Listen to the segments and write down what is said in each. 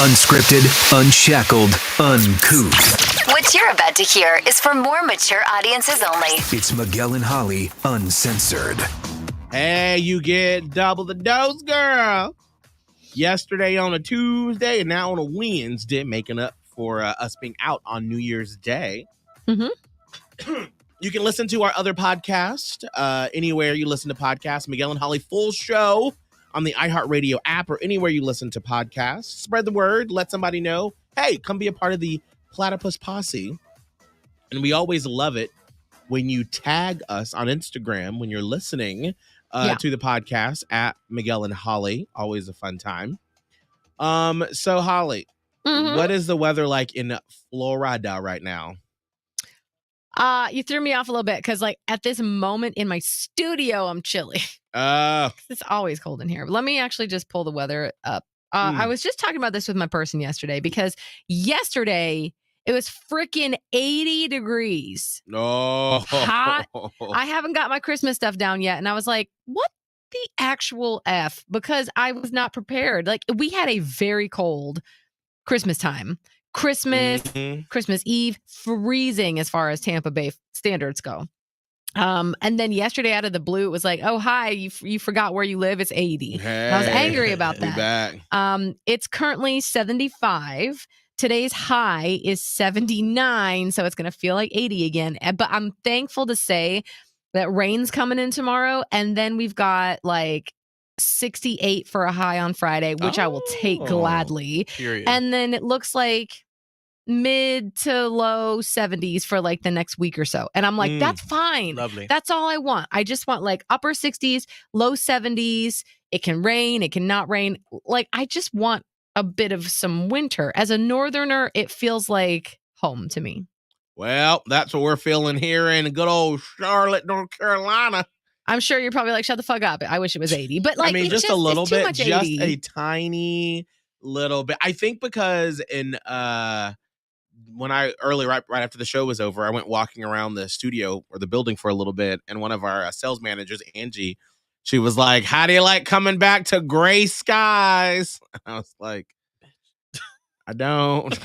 Unscripted, unshackled, uncouth. What you're about to hear is for more mature audiences only. It's Miguel and Holly, Uncensored. Hey, you get double the dose, girl. Yesterday on a Tuesday and now on a Wednesday, making up for us being out on New Year's Day. Mm-hmm. You can listen to our other podcast anywhere you listen to podcasts. Miguel and Holly full show on the iHeartRadio app or anywhere you listen to podcasts. Spread the word. Let somebody know. Hey, come be a part of the Platypus Posse. And we always love it when you tag us on Instagram when you're listening to the podcast at Miguel and Holly. Always a fun time. So Holly, what is the weather like in Florida right now? You threw me off a little bit because, like, at this moment in my studio, I'm chilly. It's always cold in here. Let me actually just pull the weather up. I was just talking about this with my person yesterday because yesterday it was freaking 80 degrees. Hot. I haven't got my Christmas stuff down yet. And I was like, what the actual F? Because I was not prepared. Like, we had a very cold Christmas time. Christmas Eve, freezing as far as Tampa Bay standards go. And then yesterday out of the blue, it was like, oh, hi, you forgot where you live. It's 80. Hey, I was angry about that. Back. It's currently 75. Today's high is 79, so it's going to feel like 80 again. But I'm thankful to say that rain's coming in tomorrow, and then we've got like 68 for a high on Friday, which I will take gladly. Period. And then it looks like mid to low 70s for like the next week or so. And I'm like, that's fine. Lovely. That's all I want. I just want like upper 60s, low 70s. It can rain. It can not rain. Like, I just want a bit of some winter. As a northerner, it feels like home to me. Well, that's what we're feeling here in good old Charlotte, North Carolina. I'm sure you're probably like, shut the fuck up. I wish it was 80. But like, I mean, it's just a little it's too bit, much just 80. a tiny little bit. I think because when I right after the show was over, I went walking around the studio or the building for a little bit, and one of our sales managers, Angie, she was like, "How do you like coming back to gray skies?" I was like, I don't.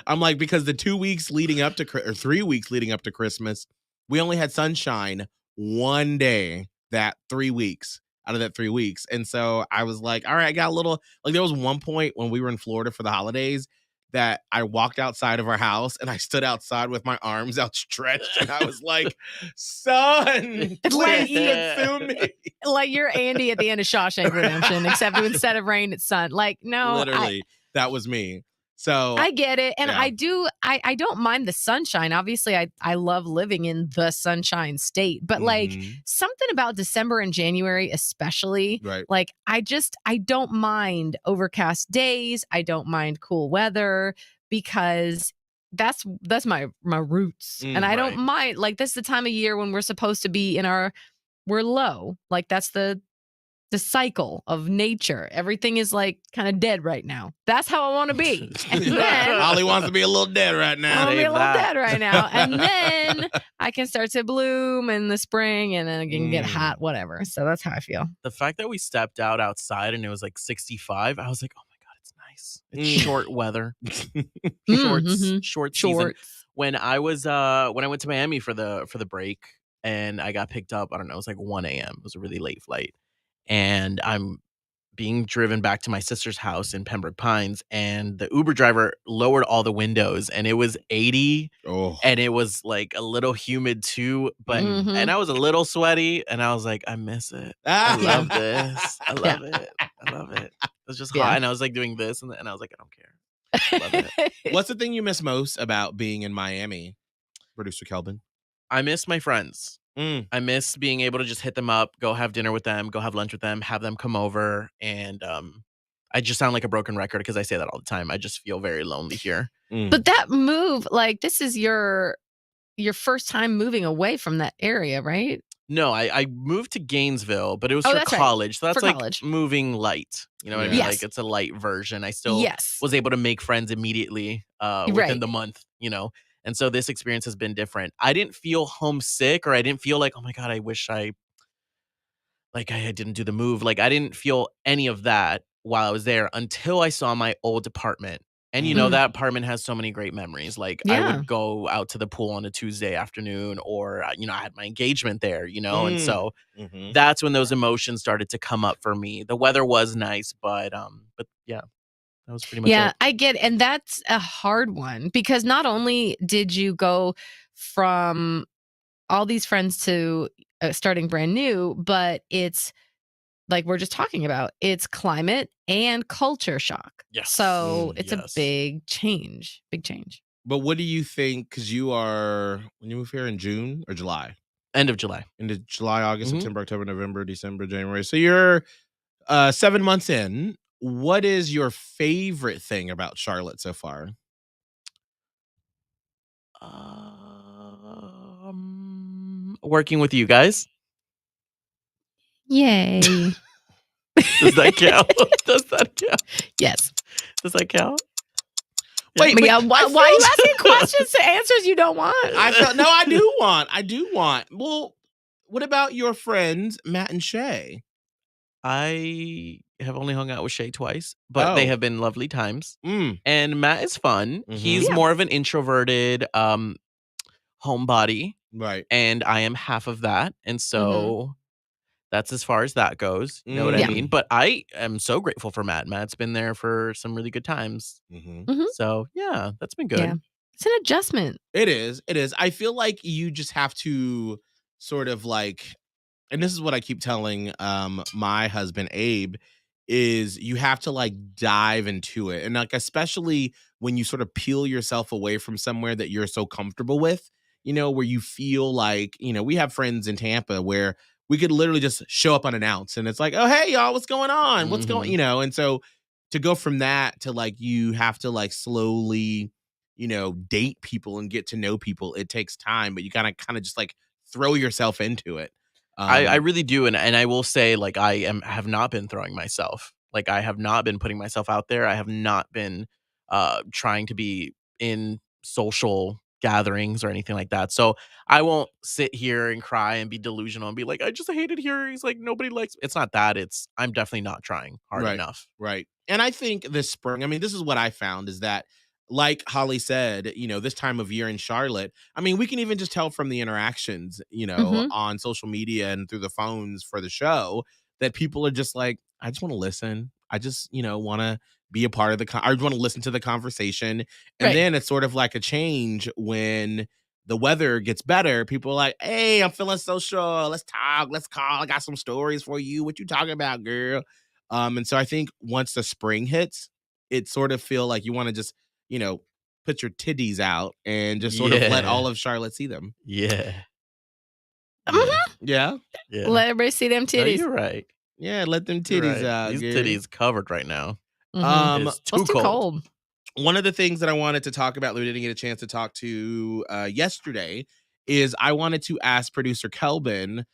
I'm like, because the 2 weeks leading up to, or 3 weeks leading up to Christmas, we only had sunshine one day that 3 weeks out of that 3 weeks. And so I was like, all right, I got a little, like, there was one point when we were in Florida for the holidays that I walked outside of our house and I stood outside with my arms outstretched. And I was like, son, please consume me. Like you're Andy at the end of Shawshank Redemption, except instead of rain, it's sun. Like, no. Literally, that was me. So I get it. And yeah. I don't mind the sunshine. Obviously, I love living in the sunshine state. But like something about December and January, especially, right. Like I don't mind overcast days. I don't mind cool weather because that's my roots. And I don't mind, like, this is the time of year when we're supposed to be we're low. Like that's the cycle of nature. Everything is like kind of dead right now. That's how I want to be. And then Holly wants to be a little dead right I now. want to be a little dead right now. And then I can start to bloom in the spring and then I can get hot, whatever. So that's how I feel. The fact that we stepped outside and it was like 65, I was like, oh my God, it's nice. It's short weather. Short season. When I went to Miami for the break and I got picked up, I don't know, it was like 1 a.m. It was a really late flight. And I'm being driven back to my sister's house in Pembroke Pines, and the Uber driver lowered all the windows, and it was 80, and it was like a little humid too, but and I was a little sweaty, and I was like, I miss it. I love this. I love it. I love it. It was just hot, and I was like doing this, and I was like, I don't care. I love it. What's the thing you miss most about being in Miami, producer Kelvin? I miss my friends. I miss being able to just hit them up, go have dinner with them, go have lunch with them, have them come over. And I just sound like a broken record because I say that all the time. I just feel very lonely here. But that move, like, this is your first time moving away from that area, right? No, I moved to Gainesville, but it was for that's college. Right. So that's For like college. moving light. You know what I mean? Like it's a light version. I still was able to make friends immediately within the month, you know? And so this experience has been different. I didn't feel homesick or I didn't feel like, oh my God, I wish I didn't do the move. Like I didn't feel any of that. while I was there until I saw my old apartment. And, that apartment has so many great memories. Like, I Yeah. would go out to the pool on a Tuesday afternoon, or, I had my engagement there, and so that's when those emotions started to come up for me. The weather was nice, but yeah, that was pretty much Yeah, it. I get it. And that's a hard one because not only did you go from all these friends to starting brand new, but it's like we're just talking about, it's climate and culture shock. Yes. So it's a Yes. big change. But what do you think? Because when you move here in June or July? End of July. Into July, August, September, October, November, December, January. So you're 7 months in. What is your favorite thing about Charlotte so far? Working with you guys. Yay. Does that count? Does that count? Yes. Does that count? Wait, Miguel, why are you asking questions to answers you don't want? I do want. Well, what about your friends, Matt and Shay? I have only hung out with Shay twice, but they have been lovely times. Mm. And Matt is fun. He's Yeah. more of an introverted homebody. Right. And I am half of that. And so that's as far as that goes. You know what I Yeah. mean? But I am so grateful for Matt. Matt's been there for some really good times. So yeah, that's been good. Yeah. It's an adjustment. It is. I feel like you just have to sort of like, and this is what I keep telling my husband Abe, is you have to like dive into it. And like, especially when you sort of peel yourself away from somewhere that you're so comfortable with, where you feel like, we have friends in Tampa where we could literally just show up unannounced and it's like, oh, hey, y'all, what's going on? What's going, and so to go from that to like, you have to like slowly, date people and get to know people. It takes time, but you gotta kind of just like throw yourself into it. I really do, and I will say, like, have not been throwing myself. Like, I have not been putting myself out there. I have not been trying to be in social gatherings or anything like that. So I won't sit here and cry and be delusional and be like, I just hate it here. He's like, nobody likes. It's not that. I'm definitely not trying hard enough. Right. And I think this spring, I mean, this is what I found is that, like Holly said, this time of year in Charlotte, I mean, we can even just tell from the interactions, on social media and through the phones for the show that people are just like, I just want to listen. I just, want to be a part of I want to listen to the conversation. And then it's sort of like a change when the weather gets better. People are like, hey, I'm feeling social. Let's talk. Let's call. I got some stories for you. What you talking about, girl? And so I think once the spring hits, it sort of feel like you want to just, put your titties out and just sort of let all of Charlotte see them. Yeah. Yeah. Let everybody see them titties. No, you're right. Yeah, let them titties out. These titties covered right now. It's too cold. One of the things that I wanted to talk about that we didn't get a chance to talk to yesterday is I wanted to ask producer Kelvin,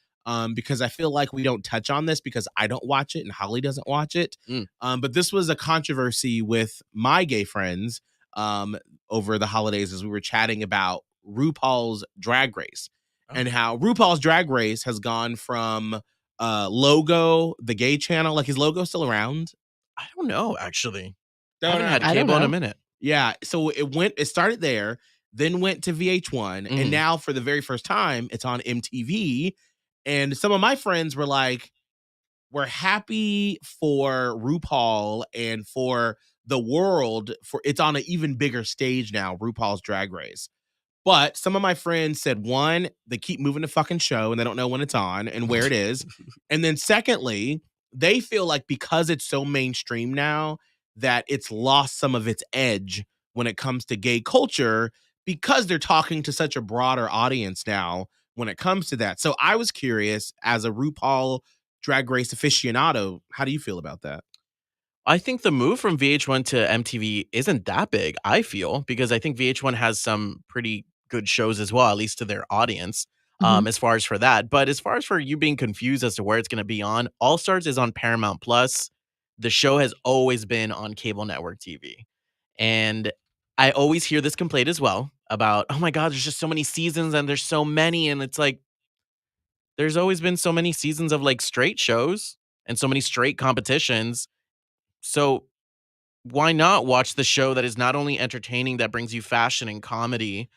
because I feel like we don't touch on this because I don't watch it and Holly doesn't watch it. But this was a controversy with my gay friends over the holidays as we were chatting about RuPaul's Drag Race and how RuPaul's Drag Race has gone from Logo, the gay channel. Like, is Logo still around? I don't know, actually. I Don't haven't know. had cable in a minute. Yeah, so it started there, then went to VH1, and now for the very first time, it's on MTV. And some of my friends were like, we're happy for RuPaul and for the world, for it's on an even bigger stage now, RuPaul's Drag Race. But some of my friends said, one, they keep moving the fucking show and they don't know when it's on and where it is. And then secondly, they feel like because it's so mainstream now that it's lost some of its edge when it comes to gay culture because they're talking to such a broader audience now when it comes to that. So I was curious, as a RuPaul Drag Race aficionado, how do you feel about that? I think the move from VH1 to MTV isn't that big, I feel, because I think VH1 has some pretty good shows as well, at least to their audience, as far as for that. But as far as for you being confused as to where it's going to be on, All Stars is on Paramount Plus. The show has always been on cable network TV. And I always hear this complaint as well about, oh my God, there's just so many seasons and there's so many. And it's like, there's always been so many seasons of like straight shows and so many straight competitions. So why not watch the show that is not only entertaining, that brings you fashion and comedy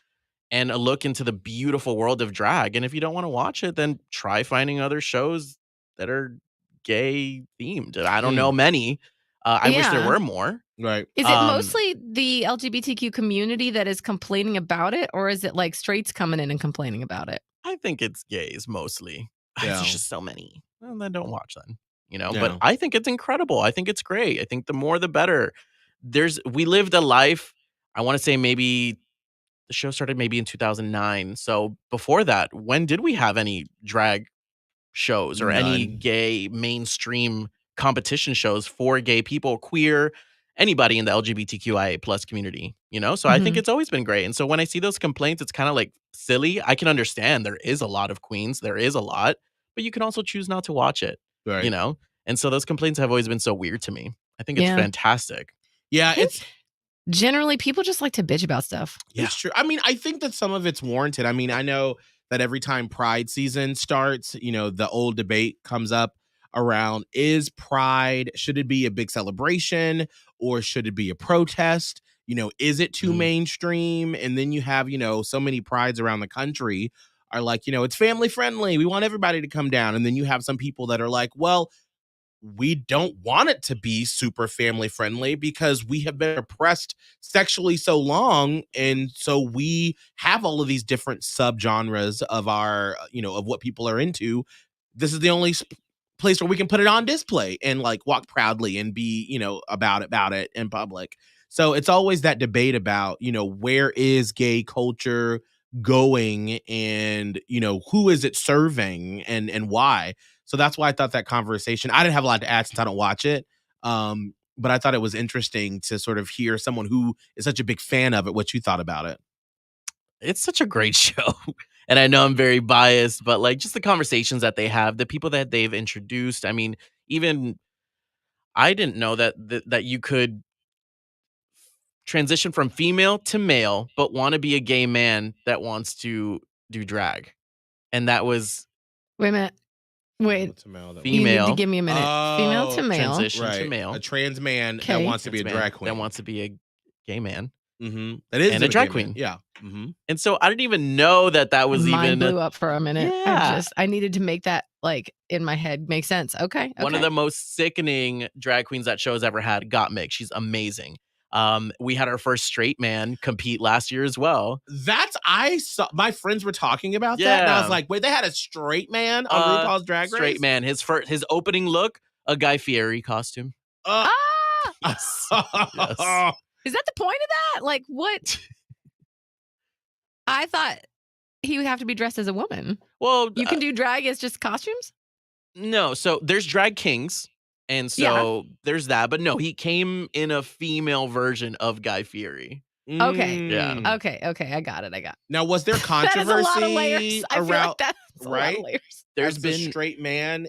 and a look into the beautiful world of drag? And if you don't want to watch it, then try finding other shows that are gay themed. I don't know many. I wish there Yeah. were more. Right. Is it mostly the LGBTQ community that is complaining about it, or is it like straights coming in and complaining about it? I think it's gays mostly. Yeah. There's just so many. Well, then don't watch then. Yeah. But I think it's incredible. I think it's great. I think the more the better. We lived a life, I want to say maybe the show started maybe in 2009. So before that, when did we have any drag shows or any None. gay mainstream competition shows for gay people, queer, anybody in the LGBTQIA plus community, So I think it's always been great. And so when I see those complaints, it's kind of like silly. I can understand there is a lot of queens, there is a lot, but you can also choose not to watch it, Right. And so those complaints have always been so weird to me. I think it's fantastic. Yeah, it's generally people just like to bitch about stuff. It's true. I mean, I think that some of it's warranted. I mean, I know that every time Pride season starts, the old debate comes up around, is Pride, should it be a big celebration or should it be a protest? Is it too mainstream? And then you have, so many prides around the country are like, it's family friendly. We want everybody to come down. And then you have some people that are like, well, we don't want it to be super family friendly because we have been oppressed sexually so long. And so we have all of these different subgenres of our, of what people are into. This is the only place where we can put it on display and like walk proudly and be, about it in public. So it's always that debate about, where is gay culture going and, who is it serving and why? So that's why I thought that conversation, I didn't have a lot to add since I don't watch it. But I thought it was interesting to sort of hear someone who is such a big fan of it, what you thought about it. It's such a great show. And I know I'm very biased, but like just the conversations that they have, the people that they've introduced. I mean, even I didn't know that you could transition from female to male, but want to be a gay man that wants to do drag. And that was Wait a minute. Wait. female. You need to give me a minute. Female to male. Transition to male. A trans man that wants to be a drag queen. That wants to be a gay man. That is and a drag queen. Yeah. And so I didn't even know that was Mine blew up for a minute. Yeah. I needed to make that like in my head make sense. Okay. One of the most sickening drag queens that show's ever had, Got Mick. She's amazing. We had our first straight man compete last year as well. I saw my friends were talking about that, and I was like, wait, they had a straight man on RuPaul's Drag Race? Straight man. His opening look, a Guy Fieri costume. Yes. Yes. Is that the point of that? Like, what? I thought he would have to be dressed as a woman. Well, you can do drag as just costumes? No. So there's drag kings. And so there's that. But no, he came in a female version of Guy Fieri. Okay. Yeah. Okay. I got it. Now, was there controversy that is a lot of layers. I feel like that's a lot of layers. There's been straight man.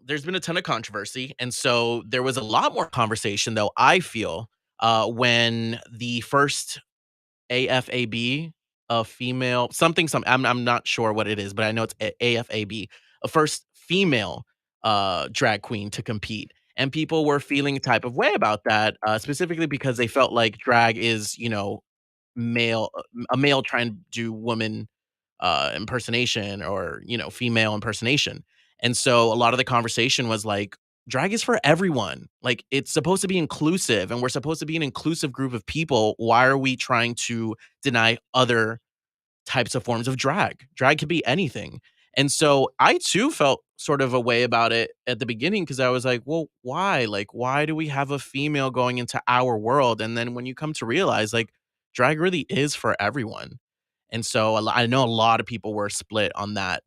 There's been a ton of controversy. And so there was a lot more conversation, though, I feel, when the first AFAB, a female, something, I'm not sure what it is, but I know it's AFAB, a first female drag queen to compete. And people were feeling a type of way about that, specifically because they felt like drag is, a male trying to do woman impersonation or, female impersonation. And so a lot of the conversation was like, drag is for everyone. Like, it's supposed to be inclusive and we're supposed to be an inclusive group of people. Why are we trying to deny other types of forms of drag? Drag could be anything. And so I too felt sort of a way about it at the beginning because I was like, well, why? Like, why do we have a female going into our world? And then when you come to realize, like, drag really is for everyone. And so I know a lot of people were split on that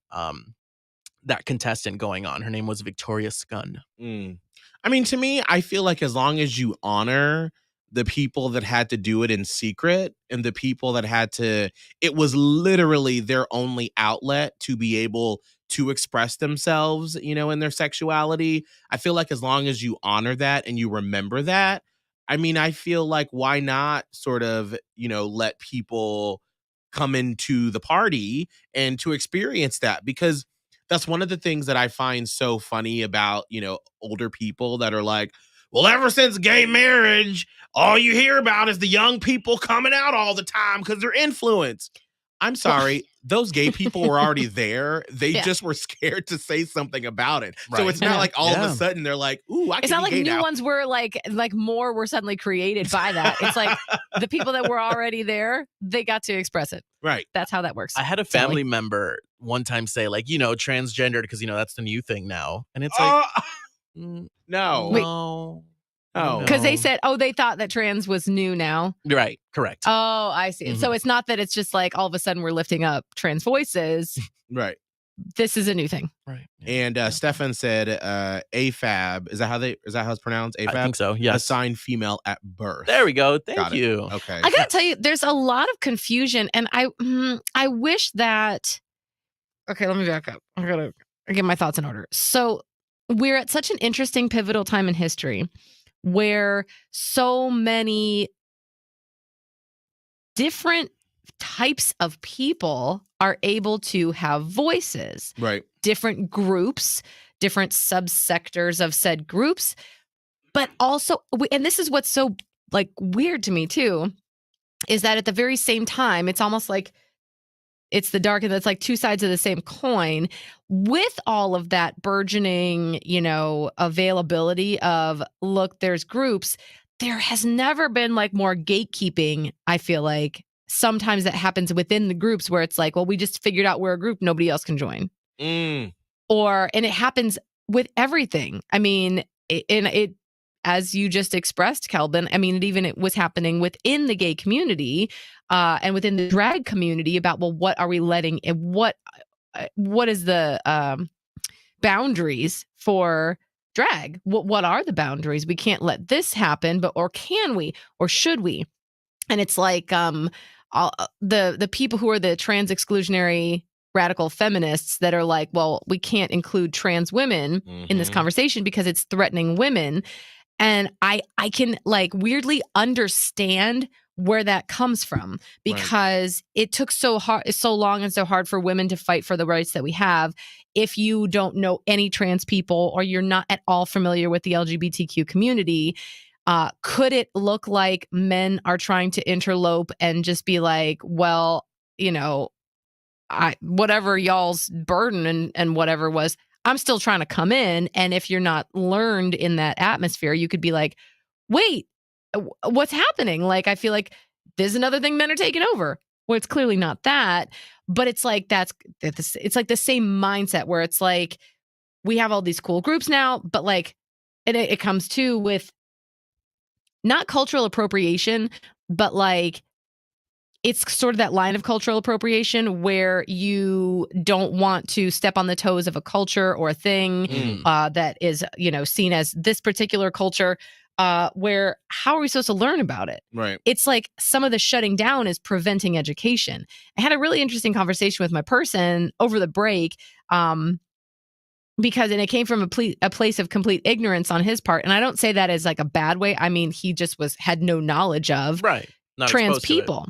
that contestant going on. Her name was Victoria Scunn. I mean, to me, I feel like as long as you honor the people that had to do it in secret and the people that had to, it was literally their only outlet to be able to express themselves, in their sexuality. I feel like as long as you honor that and you remember that, I mean, I feel like why not sort of, let people come into the party and to experience that, because that's one of the things that I find so funny about, older people that are like, well, ever since gay marriage, all you hear about is the young people coming out all the time because they're influenced. I'm sorry, those gay people were already there. They just were scared to say something about it. Right. So it's not like all of a sudden they're like, ooh, I can be gay now. It's not like new ones were like more were suddenly created by that. It's like the people that were already there, they got to express it. Right. That's how that works. I had a family member one time say, like, transgendered because, that's the new thing now. And it's like, no. Oh, because they said, they thought that trans was new now. Right. Correct. Oh, I see. Mhm. So it's not that it's just like all of a sudden we're lifting up trans voices. Right. This is a new thing. Right. And Stefan said AFAB. Is that how it's pronounced? AFAB? I think so. Yes. Assigned female at birth. There we go. Thank Got it. you. Okay. I gotta tell you, there's a lot of confusion, and I wish that. Okay, let me back up. I gotta get my thoughts in order. So we're at such an interesting, pivotal time in history where so many different types of people are able to have voices. Right. Different groups, different subsectors of said groups, but also, and this is what's so like weird to me too, is that at the very same time, it's almost like it's the dark and it's like two sides of the same coin. With all of that burgeoning, availability of, look, there's groups, there has never been like more gatekeeping, I feel like. Sometimes that happens within the groups where it's like, well, we just figured out we're a group, nobody else can join. And it happens with everything. I mean, it as you just expressed, Kelvin, I mean, it was happening within the gay community and within the drag community about, well, what are we letting, what is the boundaries for drag? What are the boundaries? We can't let this happen, or can we, or should we? And it's like the people who are the trans exclusionary radical feminists that are like, well, we can't include trans women in this conversation because it's threatening women. And I can like weirdly understand where that comes from, because it took so long and so hard for women to fight for the rights that we have. If you don't know any trans people or you're not at all familiar with the LGBTQ community, could it look like men are trying to interlope and just be like, well, whatever y'all's burden and whatever was, I'm still trying to come in. And if you're not learned in that atmosphere, you could be like, wait, what's happening? Like, I feel like there's another thing men are taking over. Well, it's clearly not that, but it's like, it's like the same mindset where it's like, we have all these cool groups now, but like, it comes to with not cultural appropriation, but like, it's sort of that line of cultural appropriation where you don't want to step on the toes of a culture or a thing that is, seen as this particular culture, where how are we supposed to learn about it? Right. It's like some of the shutting down is preventing education. I had a really interesting conversation with my person over the break, because it came from a place of complete ignorance on his part. And I don't say that as like a bad way. I mean, he just had no knowledge of Not trans people.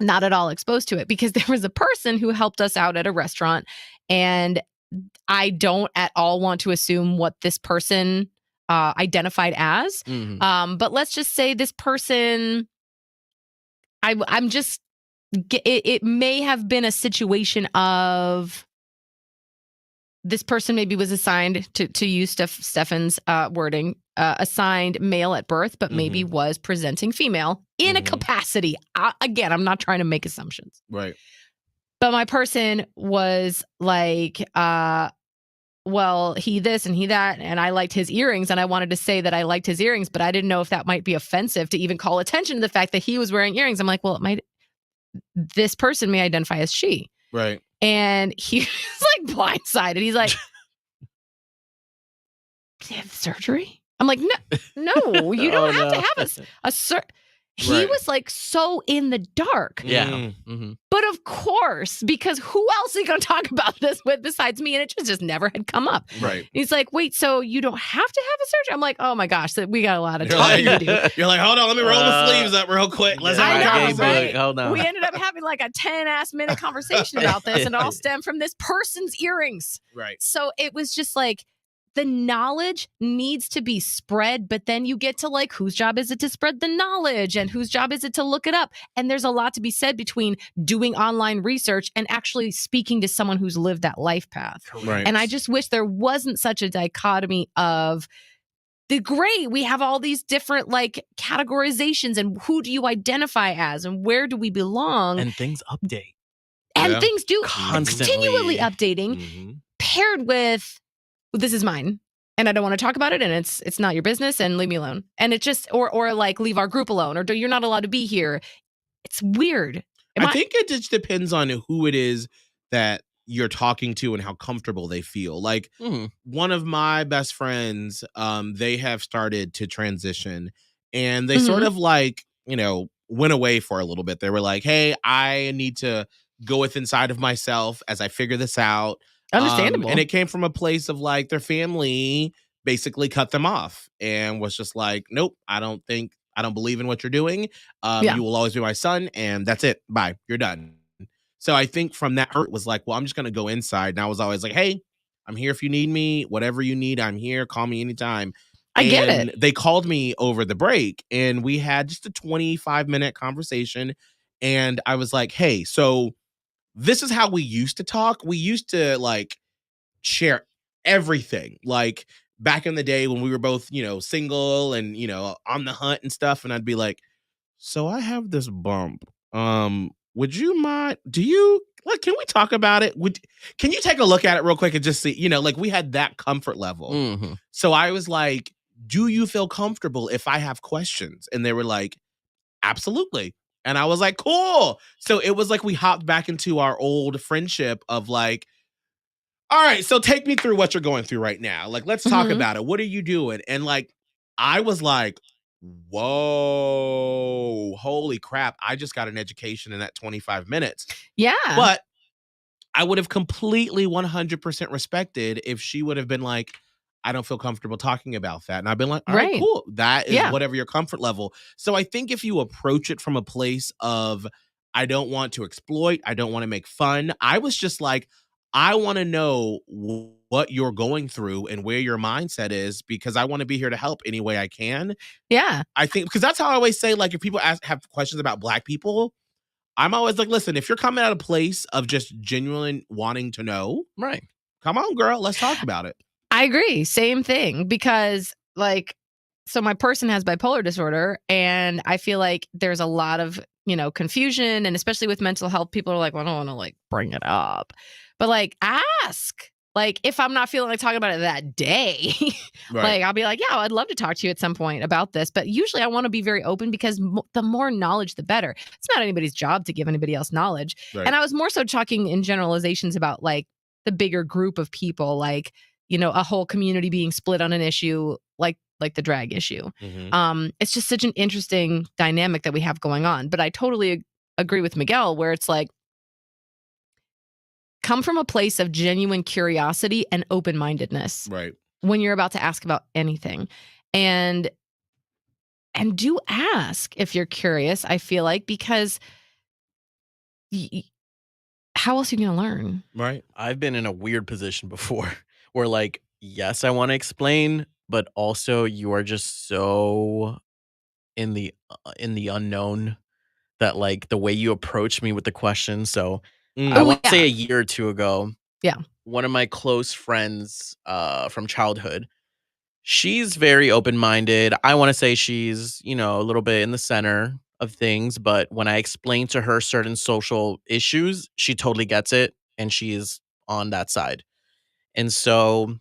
Not at all exposed to it, because there was a person who helped us out at a restaurant, and I don't at all want to assume what this person identified as. But let's just say this person, I'm just, it may have been a situation of this person maybe was assigned, to use Stefan's wording, assigned male at birth, but maybe was presenting female in a capacity. Again, I'm not trying to make assumptions. Right. But my person was like, well, he this and he that, and I liked his earrings, and I wanted to say that I liked his earrings, but I didn't know if that might be offensive to even call attention to the fact that he was wearing earrings. I'm like, well, this person may identify as she. Right. And he was like blindsided. He's like, "Do you have surgery?" I'm like, no, you don't have to have a He was like so in the dark. Yeah. But of course, because who else are you going to talk about this with besides me? And it just never had come up. Right. He's like, wait, so you don't have to have a surgery? I'm like, oh my gosh, we got a lot of talking to do. You're like, hold on, let me roll the sleeves up real quick. Let's have a conversation. Hold on. We ended up having like a 10-ass minute conversation about this, and it all stemmed from this person's earrings. Right. So it was just like, the knowledge needs to be spread, but then you get to like, whose job is it to spread the knowledge and whose job is it to look it up? And there's a lot to be said between doing online research and actually speaking to someone who's lived that life path. Right. And I just wish there wasn't such a dichotomy of great, we have all these different like categorizations and who do you identify as and where do we belong? And things update. And things do Constantly. continually updating, paired with, well, this is mine and I don't want to talk about it and it's not your business and leave me alone. And it just, or like leave our group alone, or you're not allowed to be here. It's weird. I think it just depends on who it is that you're talking to and how comfortable they feel. Like one of my best friends, they have started to transition and they sort of like, you know, went away for a little bit. They were like, hey, I need to go with inside of myself as I figure this out. Understandable. And it came from a place of like their family basically cut them off and was just like, nope, I don't believe in what you're doing. You will always be my son and that's it. Bye. You're done. So I think from that hurt was like, well, I'm just going to go inside. And I was always like, hey, I'm here if you need me. Whatever you need, I'm here. Call me anytime. I get it. They called me over the break and we had just a 25-minute conversation. And I was like, hey, so this is how we used to talk. We used to like share everything. Like back in the day when we were both, you know, single and, you know, on the hunt and stuff. And I'd be like, so I have this bump. Would you mind? Can we talk about it? Can you take a look at it real quick and just see, you know, like we had that comfort level. So I was like, do you feel comfortable if I have questions? And they were like, absolutely. And I was like, cool. So it was like, we hopped back into our old friendship of like, all right, so take me through what you're going through right now. Like, let's talk about it. What are you doing? And like, I was like, whoa, holy crap. I just got an education in that 25 minutes. Yeah. But I would have completely 100% respected if she would have been like, I don't feel comfortable talking about that. And I've been like, all right, cool. That is whatever your comfort level. So I think if you approach it from a place of, I don't want to exploit, I don't want to make fun. I was just like, I want to know what you're going through and where your mindset is because I want to be here to help any way I can. Yeah. I think because that's how I always say, like, if people have questions about Black people, I'm always like, listen, if you're coming at a place of just genuine wanting to know, right? Come on, girl, let's talk about it. I agree. Same thing because like, so my person has bipolar disorder and I feel like there's a lot of, you know, confusion and especially with mental health, people are like, well, I don't want to like bring it up. But like, ask. Like, if I'm not feeling like talking about it that day, like, I'll be like, yeah, I'd love to talk to you at some point about this. But usually I want to be very open because the more knowledge, the better. It's not anybody's job to give anybody else knowledge. Right. And I was more so talking in generalizations about like the bigger group of people, like, you know, a whole community being split on an issue like the drag issue. It's just such an interesting dynamic that we have going on. But I totally agree with Miguel where it's like, come from a place of genuine curiosity and open-mindedness. Right. When you're about to ask about anything. And do ask if you're curious, I feel like, because how else are you going to learn? Right. I've been in a weird position before where like, yes, I want to explain, but also you are just so in the unknown that like the way you approach me with the question. So I want to say a year or two ago. Yeah. One of my close friends from childhood, she's very open-minded. I want to say she's, you know, a little bit in the center of things. But when I explain to her certain social issues, she totally gets it. And she is on that side. And so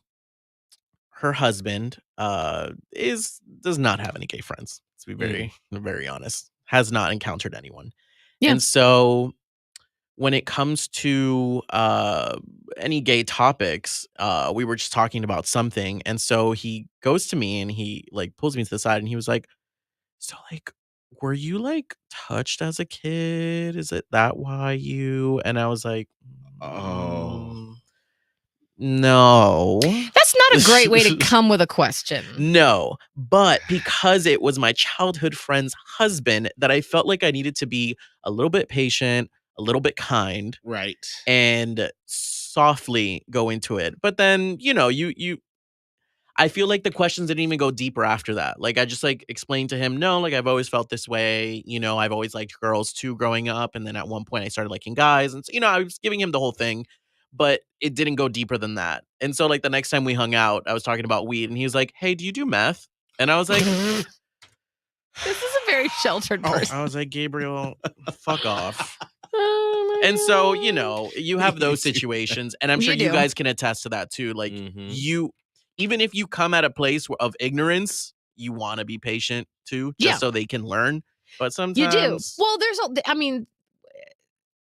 her husband does not have any gay friends, to be very, very honest. Has not encountered anyone. Yeah. And so when it comes to any gay topics, we were just talking about something. And so he goes to me and he like pulls me to the side and he was like, so like, were you like touched as a kid? Is it that why you? And I was like, no. That's not a great way to come with a question. No, but because it was my childhood friend's husband that I felt like I needed to be a little bit patient, a little bit kind, right, and softly go into it. But then, you know, you I feel like the questions didn't even go deeper after that. Like I just like explained to him, no, like I've always felt this way. You know, I've always liked girls too growing up. And then at one point I started liking guys. And so, you know, I was giving him the whole thing, but it didn't go deeper than that. And so like the next time we hung out, I was talking about weed and he was like, hey, do you do meth? And I was like, This is a very sheltered person. I was like, Gabriel, fuck off. Oh my And so, God. you know, you have those situations, and I'm sure You you do. guys can attest to that too. Like you, even if you come at a place of ignorance, you want to be patient too, just so they can learn. But sometimes you do. Well, I mean,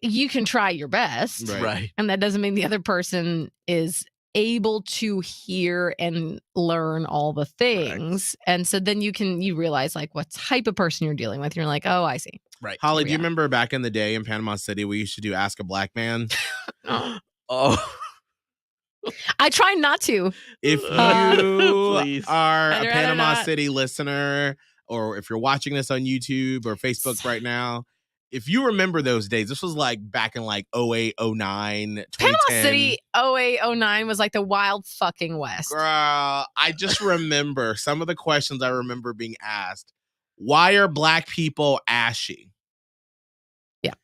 you can try your best, right? and that doesn't mean the other person is able to hear and learn all the things. Correct. And so then you realize like what type of person you're dealing with. You're like, oh, I see. Right. Holly, do you remember back in the day in Panama City, we used to do Ask a Black Man? Oh. I try not to. If you are a Panama City listener, or if you're watching this on YouTube or Facebook right now, if you remember those days, this was like back in like 08, 09, 2010. Panama City 08, 09 was like the wild fucking West. Girl, I just remember some of the questions I remember being asked. Why are Black people ashy? Yeah.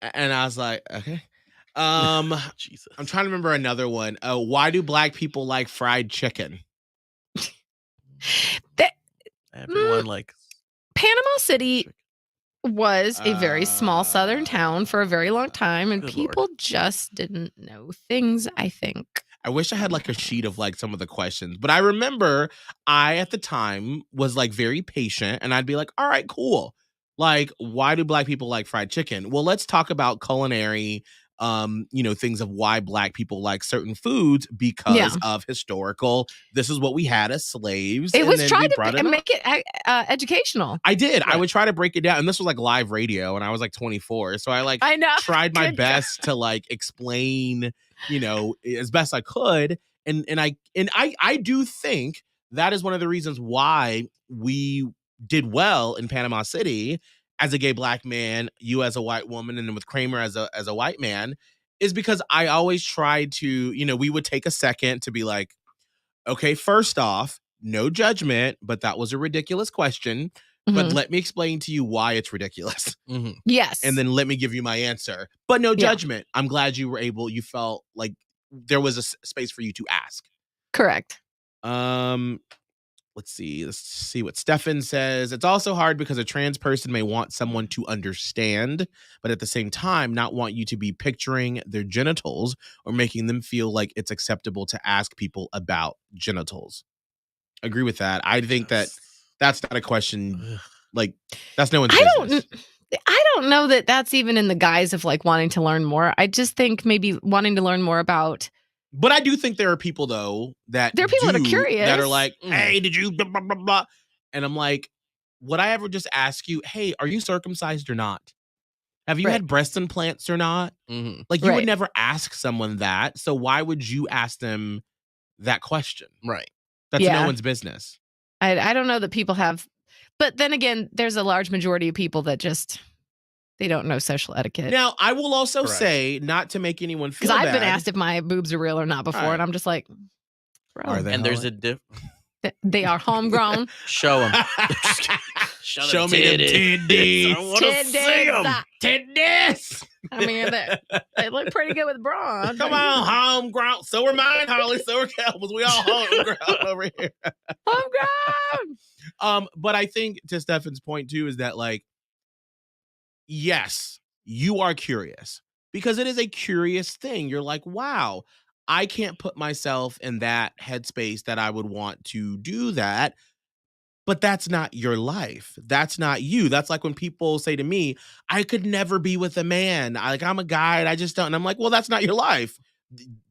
And I was like, okay. Jesus. I'm trying to remember another one. Why do Black people like fried chicken? Everyone likes Panama City was a very small southern town for a very long time, and people just didn't know things, I think. I wish I had like a sheet of like some of the questions, but I remember I at the time was like very patient, and I'd be like, all right, cool. Like, why do Black people like fried chicken? Well, let's talk about culinary things of why Black people like certain foods because of historical. This is what we had as slaves. It was trying to make it educational. I did. Right. I would try to break it down, and this was like live radio, and I was like 24, so I tried my best to like explain, as best I could, and I do think that is one of the reasons why we did well in Panama City as a gay Black man, you as a white woman, and then with Kramer as a white man, is because I always tried to, we would take a second to be like, okay, first off, no judgment, but that was a ridiculous question. But let me explain to you why it's ridiculous. Yes. And then let me give you my answer. But no judgment. I'm glad you felt like there was a space for you to ask. Correct. Let's see what Stefan says. It's also hard because a trans person may want someone to understand, but at the same time, not want you to be picturing their genitals or making them feel like it's acceptable to ask people about genitals. Agree with that. I think that's not a question. Like, that's no one's business. I don't know that that's even in the guise of like wanting to learn more. I just think maybe wanting to learn more about. But I do think there are people, though, that are curious, that are like, hey, did you blah, blah, blah, blah. And I'm like, would I ever just ask you, hey, are you circumcised or not? Have you had breast implants or not? Like, you would never ask someone that. So why would you ask them that question? Right. That's no one's business. I don't know that people have. But then again, there's a large majority of people that just... They don't know social etiquette. Now, I will also say, not to make anyone feel bad. Because I've been asked if my boobs are real or not before, and I'm just like, bro. Are they? And there's a They are homegrown. Show them. Show me them titties. I want to see them. Titties. I mean, they look pretty good with bra. Come on, homegrown. So are mine, Holly. So are Kelvin's. We all homegrown over here. Homegrown. But I think to Stefan's point too is that like, yes, you are curious because it is a curious thing. You're like, wow, I can't put myself in that headspace that I would want to do that. But that's not your life. That's not you. That's like when people say to me, I could never be with a man. I'm a guy and I just don't. And I'm like, well, that's not your life.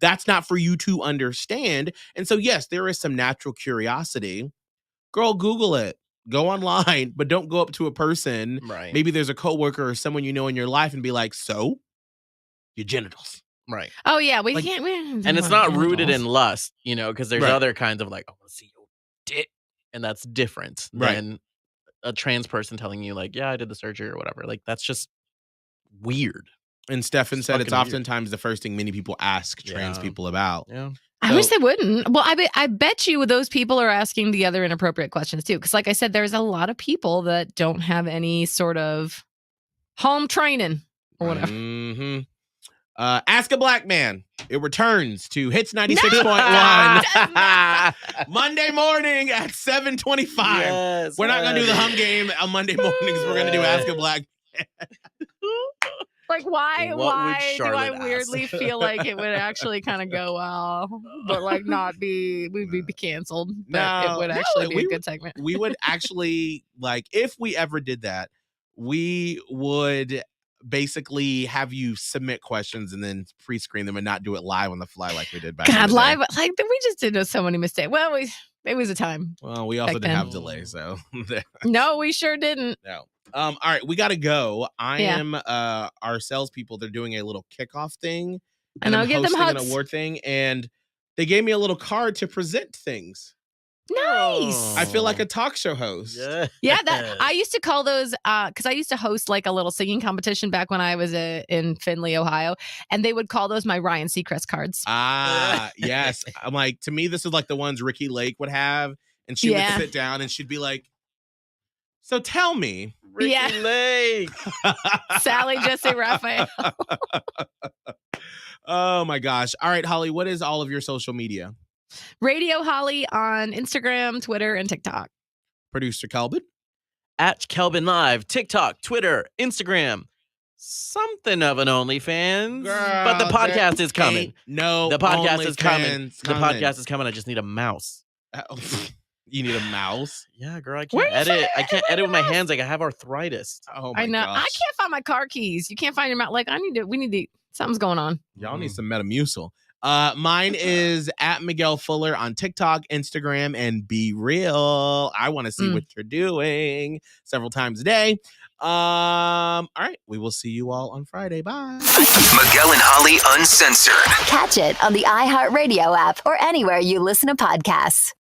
That's not for you to understand. And so, yes, there is some natural curiosity. Girl, Google it. Go online, but don't go up to a person. Right. Maybe there's a coworker or someone you know in your life and be like, so? Your genitals. Right. Oh, yeah. We can't. And it's not rooted in lust, because there's other kinds of like, I want to see your dick. And that's different than a trans person telling you like, yeah, I did the surgery or whatever. Like, that's just weird. And Stefan said it's oftentimes the first thing many people ask trans people about. Yeah. I wish they wouldn't. Well, I bet you those people are asking the other inappropriate questions too. Because like I said, there's a lot of people that don't have any sort of home training or whatever. Mm-hmm. Ask a Black Man. It returns to Hits 96.1 Monday morning at 7:25. Yes, We're not going to do the hum game on Monday mornings. We're going to do Ask a Black Man. Like, why do Charlotte I weirdly feel like it would actually kind of go well, but like not be, we'd be canceled. But it would actually be a good segment. We would actually, like, if we ever did that, we would basically have you submit questions and then pre-screen them and not do it live on the fly like we did back in the live, day. like we just did so many mistakes. Well, it was a time. Well, we also didn't have delay, so no, we sure didn't. No. All right, we got to go. I am our salespeople. They're doing a little kickoff thing, and I'll give them hugs. An award thing, and they gave me a little card to present things. Nice. I feel like a talk show host. Yeah, that I used to call those because I used to host like a little singing competition back when I was in Findlay, Ohio, and they would call those my Ryan Seacrest cards. Yes. I'm like, to me, this is like the ones Ricky Lake would have, and she would sit down and she'd be like, "So tell me, Ricky Lake, Sally Jesse Raphael." Oh my gosh! All right, Holly, what is all of your social media? Radio Holly on Instagram, Twitter, and TikTok. Producer Kelvin at Kelvin Live, TikTok, Twitter, Instagram. Something of an OnlyFans, but the podcast is coming. No, the podcast is coming. The podcast is coming. I just need a mouse. You need a mouse? Yeah, girl. I can't edit. I can't edit with my hands. Like I have arthritis. Oh my I know. gosh. I can't find my car keys. You can't find your mouse. Like we need to. Something's going on. Y'all need some Metamucil. Mine is at Miguel Fuller on TikTok, Instagram, and Be Real. I want to see what you're doing several times a day. All right. We will see you all on Friday. Bye. Miguel and Holly Uncensored. Catch it on the iHeartRadio app or anywhere you listen to podcasts.